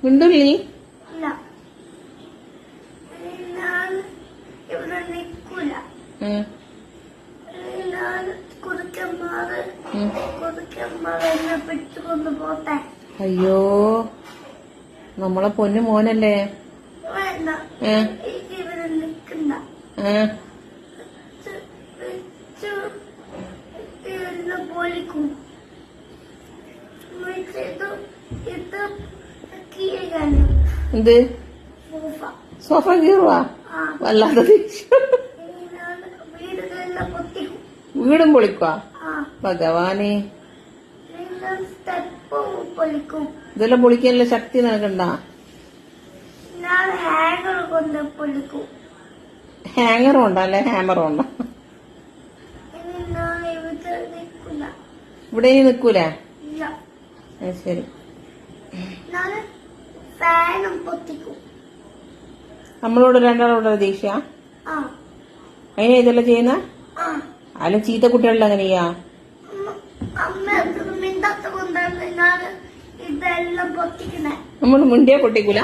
മിണ്ടൂല്ലേ? ഇല്ല, ഞാൻ ഇവിടെ നിൽക്കൂല. ഞാൻ കുറുക്കന്മാർ എന്നെ പിടിച്ചുകൊണ്ട് പോട്ടെ. അയ്യോ, നമ്മളെ പൊന്നു മോനല്ലേ? വേണ്ട, ഇവിടെ നിൽക്കണ്ട. പൊളിക്കും. എന്ത് സോഫ കീറുവാ? വല്ലാതെ വീടും പൊളിക്കുവാ? ഭഗവാനെ, ഇതെല്ലാം പൊളിക്കാനുള്ള ശക്തി നിനക്കുണ്ടാ? ഹാങ്ങറും ഉണ്ടോ അല്ലെ ഹാമറും ഉണ്ടോ? ഇവിടെ ഇനി നിക്കൂലേ? ശരി. നമ്മളോട് രണ്ടാളോട് ദേഷ്യ? അതിനാ ഇതെല്ലാം ചെയ്യുന്ന? അല്ല ചീത്ത കുട്ടികളുടെ അങ്ങനെയാ? നമ്മൾ മുണ്ടിയാ പൊട്ടിക്കൂല?